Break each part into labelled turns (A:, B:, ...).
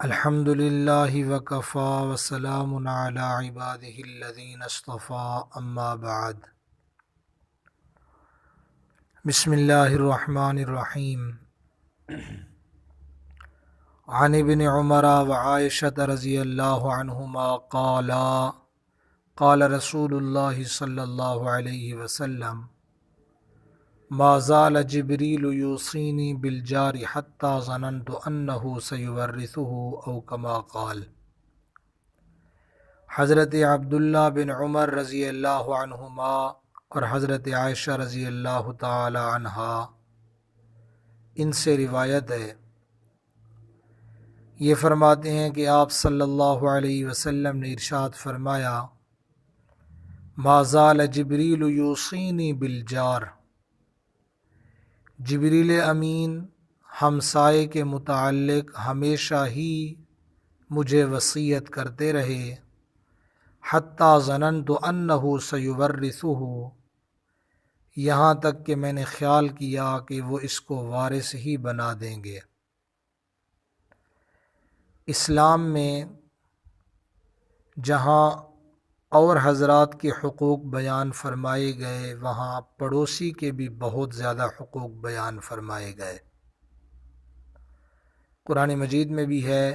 A: الحمد للہ وکفا وسلام علی عبادہ الذین اصطفیٰ اما بعد بسم اللہ الرحمن الرحیم عن ابن عمر وعائشة رضی اللہ عنہما قال رسول اللہ صلی اللہ علیہ وسلم ما زال جبریل یوصینی بالجار حتی ظننت انہ سیورثہ او کما قال۔ حضرت عبداللہ بن عمر رضی اللہ عنہما اور حضرت عائشہ رضی اللہ تعالی عنہا ان سے روایت ہے، یہ فرماتے ہیں کہ آپ صلی اللہ علیہ وسلم نے ارشاد فرمایا، ما زال جبریل یوصینی بالجار، جبریل امین ہمسائے کے متعلق ہمیشہ ہی مجھے وصیت کرتے رہے، حتی ظننت انہ سیورثہ، یہاں تک کہ میں نے خیال کیا کہ وہ اس کو وارث ہی بنا دیں گے۔ اسلام میں جہاں اور حضرات کے حقوق بیان فرمائے گئے، وہاں پڑوسی کے بھی بہت زیادہ حقوق بیان فرمائے گئے۔ قرآن مجید میں بھی ہے،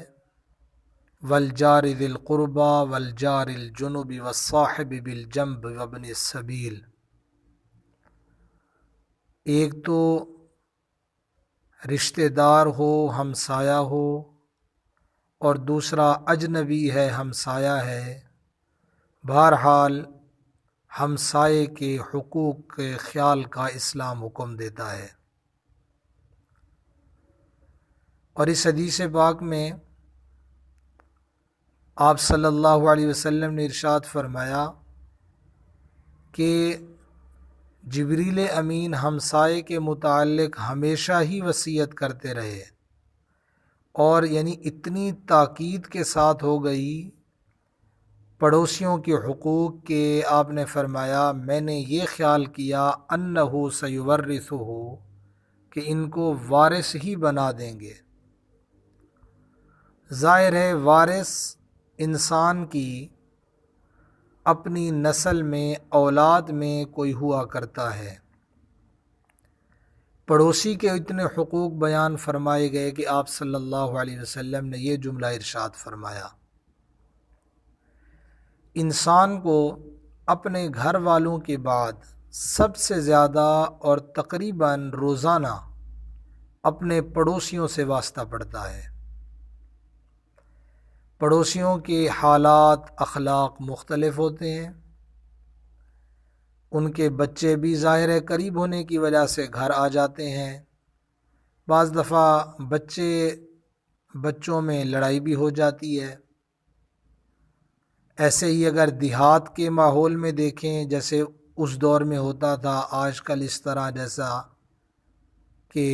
A: والجار ذی القربى والجار الجنب والصاحب بالجنب وابن السبیل۔ ایک تو رشتہ دار ہو، ہمسایہ ہو، اور دوسرا اجنبی ہے، ہمسایہ ہے۔ بہرحال ہمسائے کے حقوق کے خیال کا اسلام حکم دیتا ہے۔ اور اس حدیث پاک میں آپ صلی اللہ علیہ وسلم نے ارشاد فرمایا کہ جبریل امین ہمسائے کے متعلق ہمیشہ ہی وصیت کرتے رہے، اور یعنی اتنی تاکید کے ساتھ ہو گئی پڑوسیوں کے حقوق کے، آپ نے فرمایا میں نے یہ خیال کیا انہ سیورثہ، کہ ان کو وارث ہی بنا دیں گے۔ ظاہر ہے وارث انسان کی اپنی نسل میں، اولاد میں کوئی ہوا کرتا ہے۔ پڑوسی کے اتنے حقوق بیان فرمائے گئے کہ آپ صلی اللہ علیہ وسلم نے یہ جملہ ارشاد فرمایا، انسان کو اپنے گھر والوں کے بعد سب سے زیادہ اور تقریباً روزانہ اپنے پڑوسیوں سے واسطہ پڑتا ہے۔ پڑوسیوں کے حالات، اخلاق مختلف ہوتے ہیں، ان کے بچے بھی ظاہر ہے قریب ہونے کی وجہ سے گھر آ جاتے ہیں، بعض دفعہ بچوں میں لڑائی بھی ہو جاتی ہے۔ ایسے ہی اگر دیہات کے ماحول میں دیکھیں، جیسے اس دور میں ہوتا تھا، آج کل اس طرح جیسا کہ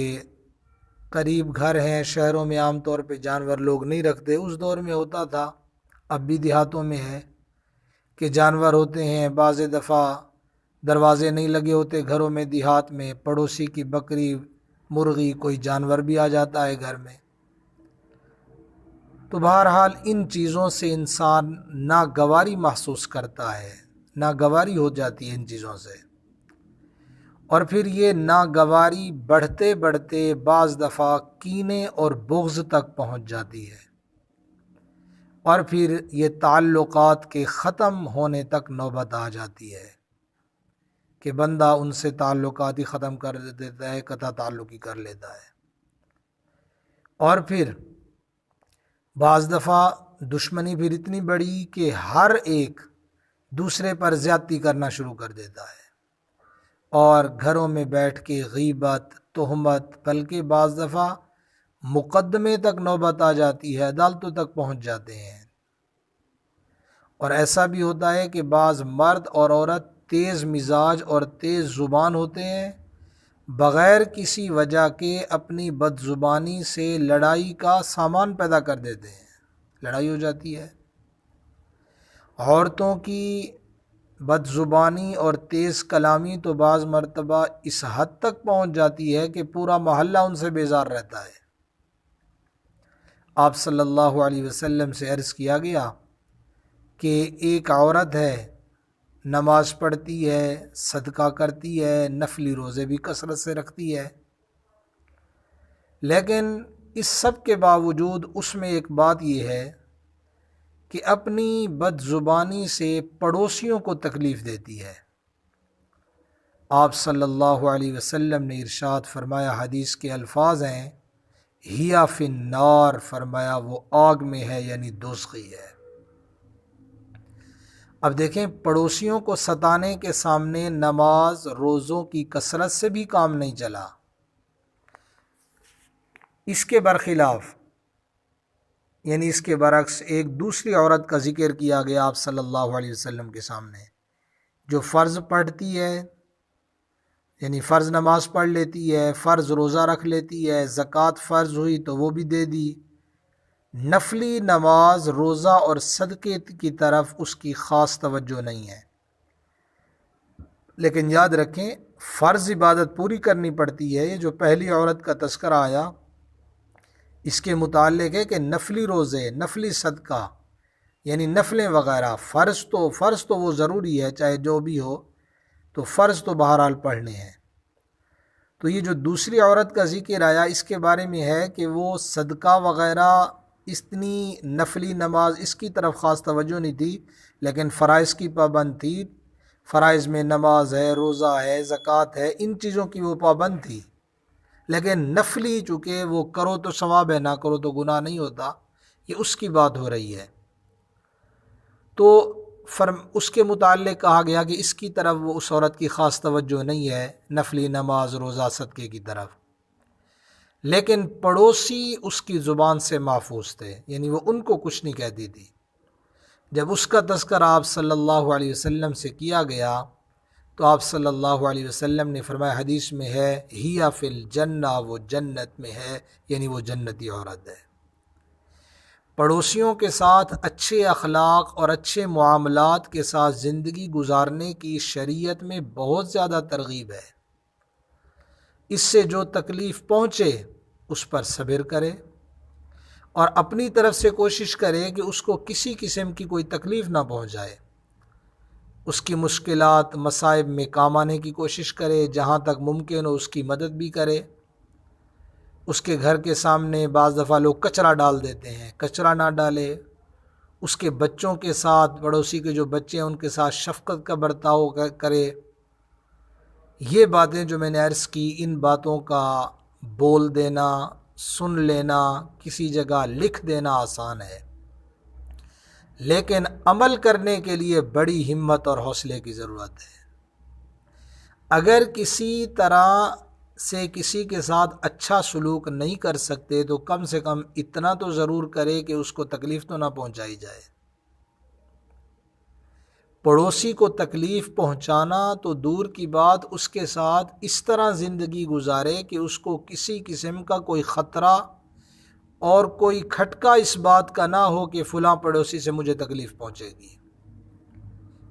A: قریب گھر ہیں، شہروں میں عام طور پہ جانور لوگ نہیں رکھتے، اس دور میں ہوتا تھا، اب بھی دیہاتوں میں ہے کہ جانور ہوتے ہیں، بعض دفعہ دروازے نہیں لگے ہوتے گھروں میں، دیہات میں پڑوسی کی بکری، مرغی، کوئی جانور بھی آ جاتا ہے گھر میں۔ تو بہرحال ان چیزوں سے انسان ناگواری محسوس کرتا ہے، ناگواری ہو جاتی ہے ان چیزوں سے، اور پھر یہ ناگواری بڑھتے بڑھتے بعض دفعہ کینے اور بغض تک پہنچ جاتی ہے، اور پھر یہ تعلقات کے ختم ہونے تک نوبت آ جاتی ہے کہ بندہ ان سے تعلقات ہی ختم کر دیتا ہے، قطع تعلق ہی کر لیتا ہے، اور پھر بعض دفعہ دشمنی پھر اتنی بڑی کہ ہر ایک دوسرے پر زیادتی کرنا شروع کر دیتا ہے، اور گھروں میں بیٹھ کے غیبت، تہمت، بلکہ بعض دفعہ مقدمے تک نوبت آ جاتی ہے، عدالتوں تک پہنچ جاتے ہیں۔ اور ایسا بھی ہوتا ہے کہ بعض مرد اور عورت تیز مزاج اور تیز زبان ہوتے ہیں، بغیر کسی وجہ کے اپنی بد زبانی سے لڑائی کا سامان پیدا کر دیتے ہیں، لڑائی ہو جاتی ہے۔ عورتوں کی بد زبانی اور تیز کلامی تو بعض مرتبہ اس حد تک پہنچ جاتی ہے کہ پورا محلہ ان سے بیزار رہتا ہے۔ آپ صلی اللہ علیہ وسلم سے عرض کیا گیا کہ ایک عورت ہے، نماز پڑھتی ہے، صدقہ کرتی ہے، نفلی روزے بھی کثرت سے رکھتی ہے، لیکن اس سب کے باوجود اس میں ایک بات یہ ہے کہ اپنی بد زبانی سے پڑوسیوں کو تکلیف دیتی ہے۔ آپ صلی اللہ علیہ وسلم نے ارشاد فرمایا، حدیث کے الفاظ ہیں ہیا فی النار، فرمایا وہ آگ میں ہے، یعنی دوزخی ہے۔ اب دیکھیں، پڑوسیوں کو ستانے کے سامنے نماز روزوں کی کثرت سے بھی کام نہیں چلا۔ اس کے برخلاف، یعنی اس کے برعکس، ایک دوسری عورت کا ذکر کیا گیا آپ صلی اللہ علیہ وسلم کے سامنے، جو فرض پڑھتی ہے، یعنی فرض نماز پڑھ لیتی ہے، فرض روزہ رکھ لیتی ہے، زکوٰۃ فرض ہوئی تو وہ بھی دے دی، نفلی نماز روزہ اور صدقے کی طرف اس کی خاص توجہ نہیں ہے۔ لیکن یاد رکھیں، فرض عبادت پوری کرنی پڑتی ہے۔ یہ جو پہلی عورت کا تذکرہ آیا، اس کے متعلق ہے کہ نفلی روزے، نفلی صدقہ، یعنی نفلیں وغیرہ، فرض تو وہ ضروری ہے، چاہے جو بھی ہو، تو فرض تو بہرحال پڑھنے ہیں۔ تو یہ جو دوسری عورت کا ذکر آیا، اس کے بارے میں ہے کہ وہ صدقہ وغیرہ، اتنی نفلی نماز، اس کی طرف خاص توجہ نہیں تھی، لیکن فرائض کی پابند تھی۔ فرائض میں نماز ہے، روزہ ہے، زکوٰۃ ہے، ان چیزوں کی وہ پابند تھی، لیکن نفلی چونکہ وہ کرو تو ثواب ہے، نہ کرو تو گناہ نہیں ہوتا، یہ اس کی بات ہو رہی ہے۔ تو اس کے متعلق کہا گیا کہ اس کی طرف وہ اس عورت کی خاص توجہ نہیں ہے، نفلی نماز روزہ صدقے کی طرف، لیکن پڑوسی اس کی زبان سے محفوظ تھے، یعنی وہ ان کو کچھ نہیں کہتی تھی۔ جب اس کا تذکرہ آپ صلی اللہ علیہ وسلم سے کیا گیا تو آپ صلی اللہ علیہ وسلم نے فرمایا، حدیث میں ہے ہیا فی الجنہ، وہ جنت میں ہے، یعنی وہ جنتی عورت ہے۔ پڑوسیوں کے ساتھ اچھے اخلاق اور اچھے معاملات کے ساتھ زندگی گزارنے کی شریعت میں بہت زیادہ ترغیب ہے۔ اس سے جو تکلیف پہنچے اس پر صبر کرے، اور اپنی طرف سے کوشش کرے کہ اس کو کسی قسم کی کوئی تکلیف نہ پہنچائے، اس کی مشکلات مصائب میں کام آنے کی کوشش کرے، جہاں تک ممکن ہو اس کی مدد بھی کرے۔ اس کے گھر کے سامنے بعض دفعہ لوگ کچرا ڈال دیتے ہیں، کچرا نہ ڈالے، اس کے بچوں کے ساتھ، پڑوسی کے جو بچے ہیں ان کے ساتھ شفقت کا برتاؤ کرے۔ یہ باتیں جو میں نے عرض کی، ان باتوں کا بول دینا، سن لینا، کسی جگہ لکھ دینا آسان ہے، لیکن عمل کرنے کے لیے بڑی ہمت اور حوصلے کی ضرورت ہے۔ اگر کسی طرح سے کسی کے ساتھ اچھا سلوک نہیں کر سکتے تو کم سے کم اتنا تو ضرور کرے کہ اس کو تکلیف تو نہ پہنچائی جائے۔ پڑوسی کو تکلیف پہنچانا تو دور کی بات، اس کے ساتھ اس طرح زندگی گزارے کہ اس کو کسی قسم کا کوئی خطرہ اور کوئی کھٹکا اس بات کا نہ ہو کہ فلاں پڑوسی سے مجھے تکلیف پہنچے گی۔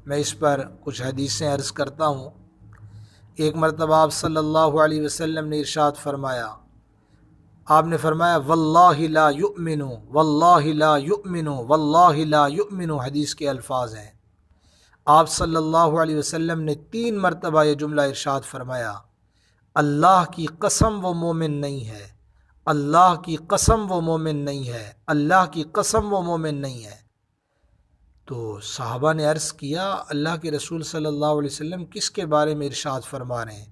A: میں اس پر کچھ حدیثیں عرض کرتا ہوں۔ ایک مرتبہ آپ صلی اللہ علیہ وسلم نے ارشاد فرمایا، آپ نے فرمایا واللہ لا یؤمن، واللہ لا یؤمن، واللہ لا یؤمن، حدیث کے الفاظ ہیں۔ آپ صلی اللہ علیہ وسلم نے 3 مرتبہ یہ جملہ ارشاد فرمایا، اللہ کی قسم وہ مومن نہیں ہے، اللہ کی قسم وہ مومن نہیں ہے، اللہ کی قسم وہ مومن نہیں ہے۔ تو صحابہ نے عرض کیا، اللہ کے رسول صلی اللہ علیہ وسلم کس کے بارے میں ارشاد فرما رہے ہیں؟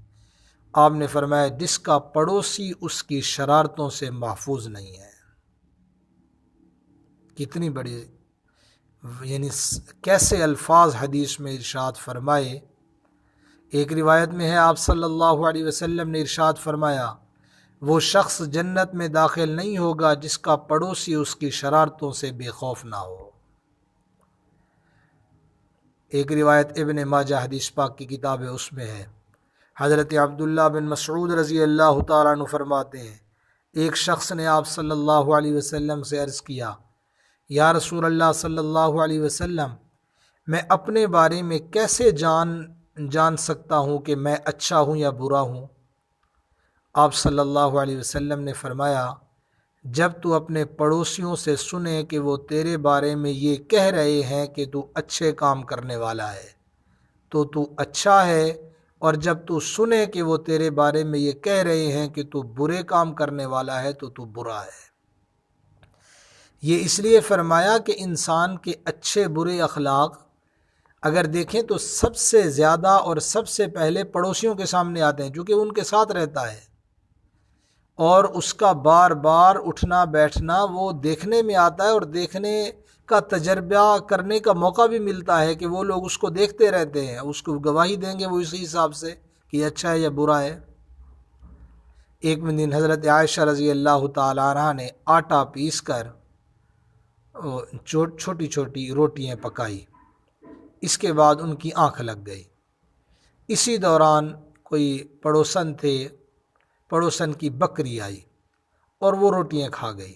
A: آپ نے فرمایا، جس کا پڑوسی اس کی شرارتوں سے محفوظ نہیں ہے۔ کتنی بڑی، یعنی کیسے الفاظ حدیث میں ارشاد فرمائے۔ ایک روایت میں ہے آپ صلی اللہ علیہ وسلم نے ارشاد فرمایا، وہ شخص جنت میں داخل نہیں ہوگا جس کا پڑوسی اس کی شرارتوں سے بے خوف نہ ہو۔ ایک روایت ابن ماجہ حدیث پاک کی کتاب ہے، اس میں ہے، حضرت عبداللہ بن مسعود رضی اللہ تعالیٰ عنہ فرماتے ہیں، ایک شخص نے آپ صلی اللہ علیہ وسلم سے عرض کیا، یا رسول اللہ صلی اللہ علیہ وسلم، میں اپنے بارے میں کیسے جان سکتا ہوں کہ میں اچھا ہوں یا برا ہوں؟ آپ صلی اللہ علیہ وسلم نے فرمایا، جب تو اپنے پڑوسیوں سے سنے کہ وہ تیرے بارے میں یہ کہہ رہے ہیں کہ تو اچھے کام کرنے والا ہے تو اچھا ہے، اور جب تو سنے کہ وہ تیرے بارے میں یہ کہہ رہے ہیں کہ تو برے کام کرنے والا ہے تو برا ہے۔ یہ اس لیے فرمایا کہ انسان کے اچھے برے اخلاق اگر دیکھیں تو سب سے زیادہ اور سب سے پہلے پڑوسیوں کے سامنے آتے ہیں، چونکہ ان کے ساتھ رہتا ہے اور اس کا بار بار اٹھنا بیٹھنا وہ دیکھنے میں آتا ہے، اور دیکھنے کا تجربہ کرنے کا موقع بھی ملتا ہے کہ وہ لوگ اس کو دیکھتے رہتے ہیں، اس کو گواہی دیں گے وہ اسی حساب سے کہ یہ اچھا ہے یا برا ہے۔ ایک دن حضرت عائشہ رضی اللہ تعالیٰ عنہ نے آٹا پیس کر چھوٹی چھوٹی روٹیاں پکائی، اس کے بعد ان کی آنکھ لگ گئی۔ اسی دوران کوئی پڑوسن کی بکری آئی اور وہ روٹیاں کھا گئی۔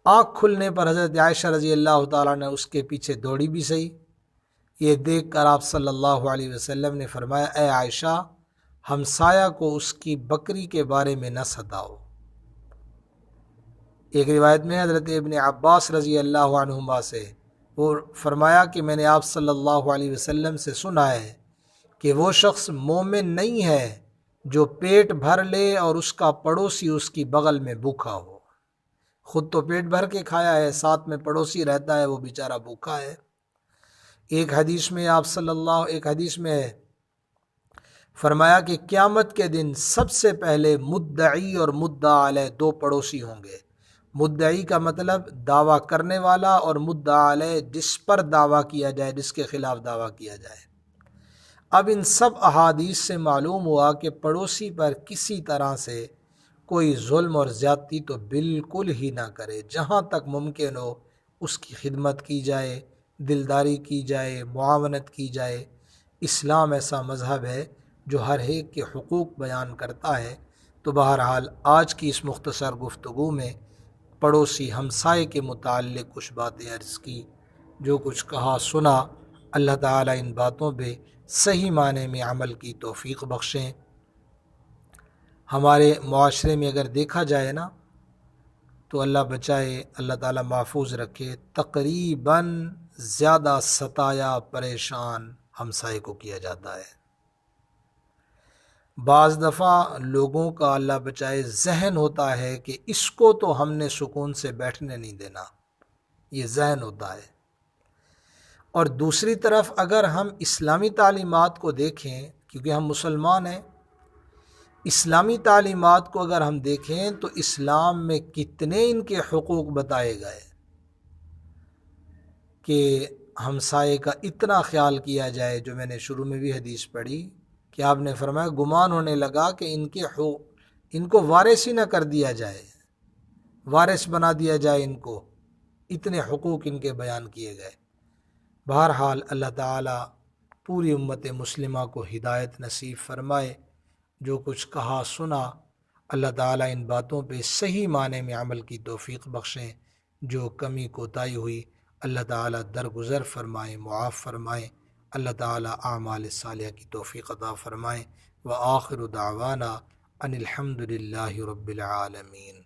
A: آنکھ کھلنے پر حضرت عائشہ رضی اللہ تعالیٰ نے اس کے پیچھے دوڑی بھی صحیح۔ یہ دیکھ کر آپ صلی اللہ علیہ وسلم نے فرمایا، اے عائشہ، ہمسایہ کو اس کی بکری کے بارے میں نہ ستاؤ۔ ایک روایت میں حضرت ابن عباس رضی اللہ عنہما سے وہ فرمایا کہ میں نے آپ صلی اللہ علیہ وسلم سے سنا ہے کہ وہ شخص مومن نہیں ہے جو پیٹ بھر لے اور اس کا پڑوسی اس کی بغل میں بھوکا ہو۔ خود تو پیٹ بھر کے کھایا ہے، ساتھ میں پڑوسی رہتا ہے، وہ بیچارہ بھوکا ہے۔ ایک حدیث میں فرمایا کہ قیامت کے دن سب سے پہلے مدعی اور مدعا علیہ دو پڑوسی ہوں گے۔ مدعی کا مطلب دعویٰ کرنے والا، اور مدعا علیہ جس پر دعویٰ کیا جائے، جس کے خلاف دعویٰ کیا جائے۔ اب ان سب احادیث سے معلوم ہوا کہ پڑوسی پر کسی طرح سے کوئی ظلم اور زیادتی تو بالکل ہی نہ کرے، جہاں تک ممکن ہو اس کی خدمت کی جائے، دلداری کی جائے، معاونت کی جائے۔ اسلام ایسا مذہب ہے جو ہر ایک کے حقوق بیان کرتا ہے۔ تو بہرحال آج کی اس مختصر گفتگو میں پڑوسی ہمسائے کے متعلق کچھ باتیں عرض کی، جو کچھ کہا سنا، اللہ تعالیٰ ان باتوں پہ صحیح معنی میں عمل کی توفیق بخشیں۔ ہمارے معاشرے میں اگر دیکھا جائے نا تو اللہ بچائے، اللہ تعالیٰ محفوظ رکھے، تقریباً زیادہ ستایا پریشان ہمسائے کو کیا جاتا ہے۔ بعض دفعہ لوگوں کا اللہ بچائے ذہن ہوتا ہے کہ اس کو تو ہم نے سکون سے بیٹھنے نہیں دینا، یہ ذہن ہوتا ہے۔ اور دوسری طرف اگر ہم اسلامی تعلیمات کو دیکھیں، کیونکہ ہم مسلمان ہیں، اسلامی تعلیمات کو اگر ہم دیکھیں تو اسلام میں کتنے ان کے حقوق بتائے گئے کہ ہمسائے کا اتنا خیال کیا جائے۔ جو میں نے شروع میں بھی حدیث پڑھی کہ آپ نے فرمایا گمان ہونے لگا کہ ان کو وارث ہی نہ کر دیا جائے، وارث بنا دیا جائے ان کو، اتنے حقوق ان کے بیان کیے گئے۔ بہرحال اللہ تعالیٰ پوری امت مسلمہ کو ہدایت نصیب فرمائے۔ جو کچھ کہا سنا، اللہ تعالیٰ ان باتوں پہ صحیح معنی میں عمل کی توفیق بخشیں۔ جو کمی کوتاہی ہوئی اللہ تعالیٰ درگزر فرمائیں، معاف فرمائیں۔ اللہ تعالیٰ اعمال صالحہ کی توفیق عطا فرمائیں۔ وآخر دعوانا ان الحمد للہ رب العالمین۔